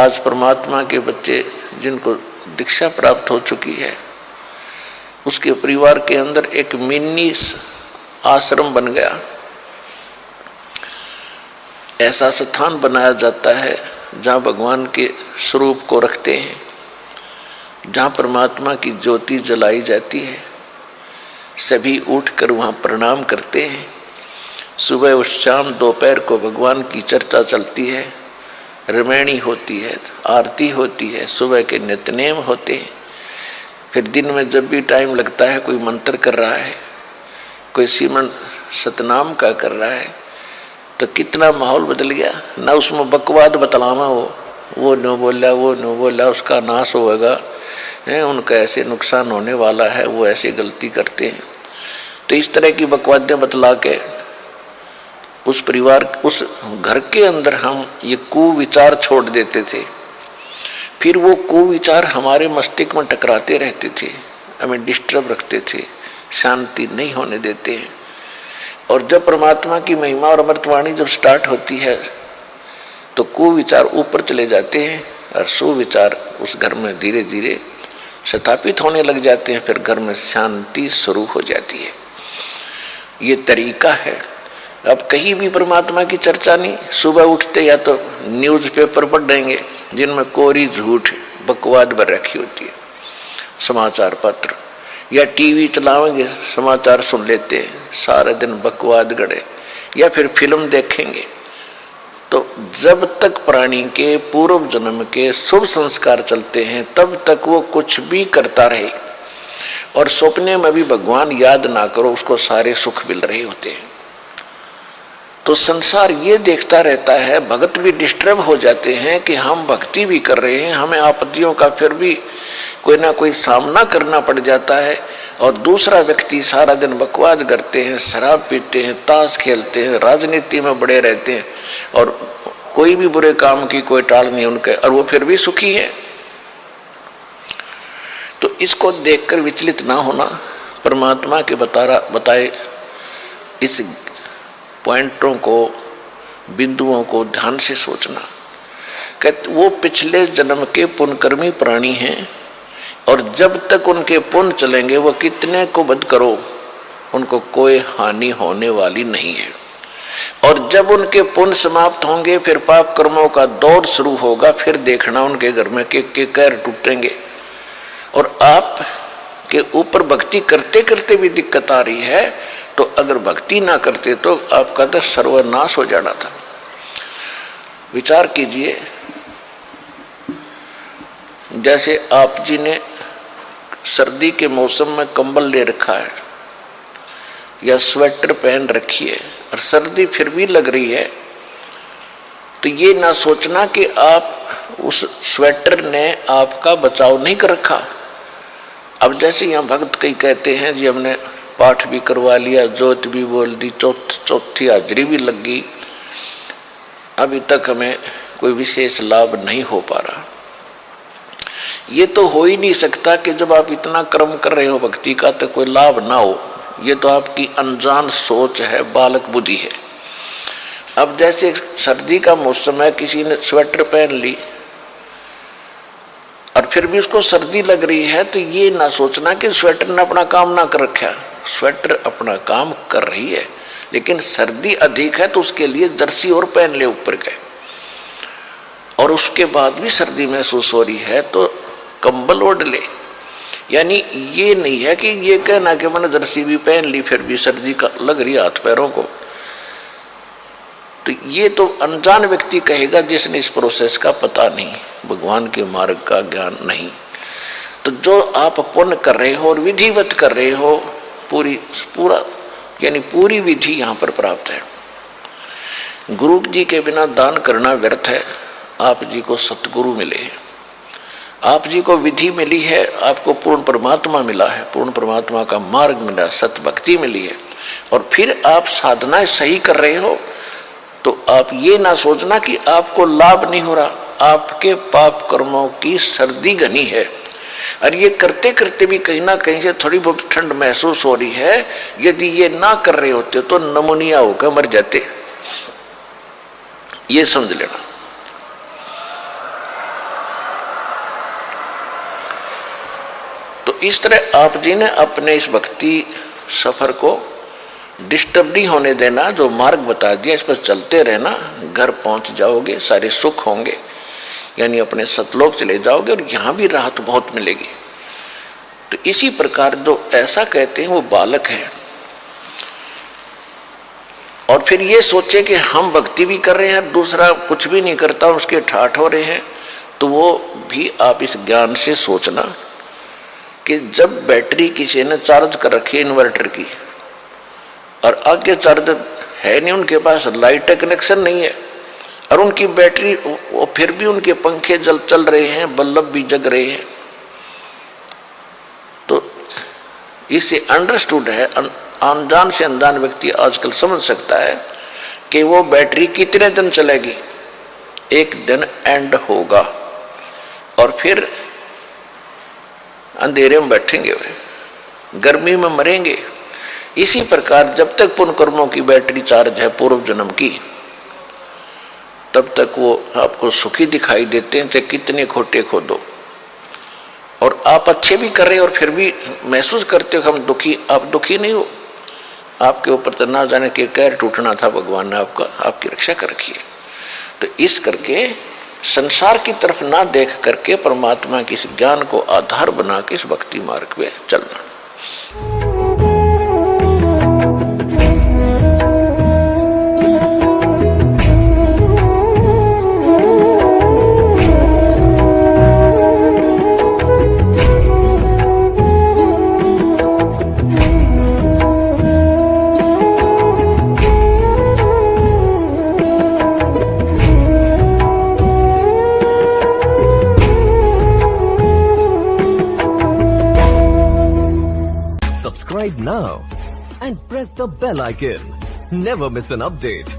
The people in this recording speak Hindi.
आज परमात्मा के बच्चे जिनको दीक्षा प्राप्त हो चुकी है, उसके परिवार के अंदर एक मिनी आश्रम बन गया। ऐसा स्थान बनाया जाता है जहाँ भगवान के स्वरूप को रखते हैं, जहाँ परमात्मा की ज्योति जलाई जाती है। सभी उठकर वहाँ प्रणाम करते हैं। सुबह और शाम दोपहर को भगवान की चर्चा चलती है, रमैणी होती है, आरती होती है, सुबह के नित्यनेम होते हैं। फिर दिन में जब भी टाइम लगता है, कोई मंत्र कर रहा है, कोई सिमरन सतनाम का कर रहा है, तो कितना माहौल बदल गया। ना उसमें बकवाद बतलावा वो नो बोला, वो नो बोला, उसका नाश होगा, उनका ऐसे नुकसान होने वाला है, वो ऐसे गलती करते हैं। तो इस तरह की बकवादें बतला के उस परिवार, उस घर के अंदर हम ये कुविचार छोड़ देते थे। फिर वो कुविचार हमारे मस्तिष्क में टकराते रहते थे, हमें डिस्टर्ब रखते थे, शांति नहीं होने देते हैं। और जब परमात्मा की महिमा और अमृतवाणी जब स्टार्ट होती है तो कुविचार ऊपर चले जाते हैं और सुविचार उस घर में धीरे धीरे स्थापित होने लग जाते हैं। फिर घर में शांति शुरू हो जाती है। ये तरीका है। अब कहीं भी परमात्मा की चर्चा नहीं। सुबह उठते या तो न्यूज़पेपर पढ़ देंगे जिनमें कोरी झूठ बकवाद भर रखी होती है, समाचार पत्र, या टीवी चलाएंगे, समाचार सुन लेते हैं, सारे दिन बकवाद गड़े, या फिर फिल्म देखेंगे। तो जब तक प्राणी के पूर्व जन्म के शुभ संस्कार चलते हैं तब तक वो कुछ भी करता रहे, और सपने में भी भगवान याद ना करो, उसको सारे सुख मिल रहे होते हैं। तो संसार ये देखता रहता है, भगत भी डिस्टर्ब हो जाते हैं कि हम भक्ति भी कर रहे हैं, हमें आपत्तियों का फिर भी कोई ना कोई सामना करना पड़ जाता है। और दूसरा व्यक्ति सारा दिन बकवाद करते हैं, शराब पीते हैं, ताश खेलते हैं, राजनीति में बड़े रहते हैं, और कोई भी बुरे काम की कोई टाल नहीं उनके, और वो फिर भी सुखी है। तो इसको देखकर विचलित ना होना, परमात्मा के बताए इस पॉइंटों को, बिंदुओं को ध्यान से सोचना। कहते वो पिछले जन्म के पुण्यकर्मी प्राणी हैं, और जब तक उनके पुण्य चलेंगे वो कितने को वध करो, उनको कोई हानि होने वाली नहीं है। और जब उनके पुण्य समाप्त होंगे फिर पाप कर्मों का दौर शुरू होगा। फिर देखना उनके घर में के कहर टूटेंगे। और आप के ऊपर भक्ति करते करते भी दिक्कत आ रही है, तो अगर भक्ति ना करते तो आपका तो सर्वनाश हो जाना था। विचार कीजिए, जैसे आप जी ने सर्दी के मौसम में कंबल ले रखा है या स्वेटर पहन रखी है और सर्दी फिर भी लग रही है, तो ये ना सोचना कि आप उस स्वेटर ने आपका बचाव नहीं कर रखा। अब जैसे यहाँ भक्त कई कहते हैं जी हमने पाठ भी करवा लिया, जोत भी बोल दी, चौथी हाजरी भी लग गई, अभी तक हमें कोई विशेष लाभ नहीं हो पा रहा। ये तो हो ही नहीं सकता कि जब आप इतना कर्म कर रहे हो भक्ति का तो कोई लाभ ना हो। ये तो आपकी अनजान सोच है, बालक बुद्धि है। अब जैसे सर्दी का मौसम है, किसी ने स्वेटर पहन ली और फिर भी उसको सर्दी लग रही है, तो ये ना सोचना कि स्वेटर ने अपना काम ना कर रखा। स्वेटर अपना काम कर रही है, लेकिन सर्दी अधिक है तो उसके लिए जर्सी और पहन ले ऊपर के, और उसके बाद भी सर्दी महसूस हो रही है तो कंबल ओढ़ ले। यानी ये नहीं है कि ये कहना कि मैंने जर्सी भी पहन ली फिर भी सर्दी का लग रही हाथ पैरों को। तो ये तो अनजान व्यक्ति कहेगा जिसने इस प्रोसेस का पता नहीं, भगवान के मार्ग का ज्ञान नहीं। तो जो आप पुण्य कर रहे हो और विधिवत कर रहे हो, पूरी विधि यहाँ पर प्राप्त है। गुरु जी के बिना दान करना व्यर्थ है। आप जी को सतगुरु मिले हैं, आप जी को विधि मिली है, आपको पूर्ण परमात्मा मिला है, पूर्ण परमात्मा का मार्ग मिला, सत भक्ति मिली है, और फिर आप साधना सही कर रहे हो, तो आप ये ना सोचना कि आपको लाभ नहीं हो रहा। आपके पाप कर्मों की सर्दी घनी है, और ये करते करते भी कहीं ना कहीं से थोड़ी बहुत ठंड महसूस हो रही है। यदि ये ना कर रहे होते तो नमूनिया होकर मर जाते। ये समझ लेना। इस तरह आप जी ने अपने इस भक्ति सफर को डिस्टर्ब नहीं होने देना, जो मार्ग बता दिया इस पर चलते रहना, घर पहुंच जाओगे, सारे सुख होंगे, यानी अपने सतलोक चले जाओगे और यहाँ भी राहत बहुत मिलेगी। तो इसी प्रकार जो ऐसा कहते हैं वो बालक है, और फिर ये सोचे कि हम भक्ति भी कर रहे हैं, दूसरा कुछ भी नहीं करता, उसके ठाठ हो रहे हैं, तो वो भी आप इस ज्ञान से सोचना कि जब बैटरी किसी ने चार्ज कर रखी इन्वर्टर की और आगे चार्जर है नहीं, उनके पास लाइट कनेक्शन नहीं है, और उनकी बैटरी फिर भी उनके पंखे चल रहे हैं, बल्ब भी जग रहे हैं, तो इससे अंडरस्टूड है, अनजान से अनजान व्यक्ति आजकल समझ सकता है कि वो बैटरी कितने दिन चलेगी, एक दिन एंड होगा और फिर अंधेरे में बैठेंगे, वे गर्मी में मरेंगे। इसी प्रकार जब तक पुण्य कर्मों की बैटरी चार्ज है पूर्व जन्म की, तब तक वो आपको सुखी दिखाई देते हैं, चाहे कितने खोटे खोदो, और आप अच्छे भी कर रहे हैं और फिर भी महसूस करते हो हम दुखी। आप दुखी नहीं हो, आपके ऊपर तो ना जाने के कहर टूटना था, भगवान ने आपकी रक्षा कर रखी है। तो इस करके संसार की तरफ ना देख करके परमात्मा के इस ज्ञान को आधार बना के इस भक्ति मार्ग पे चलना। Subscribe now and press the bell icon. Never miss an update.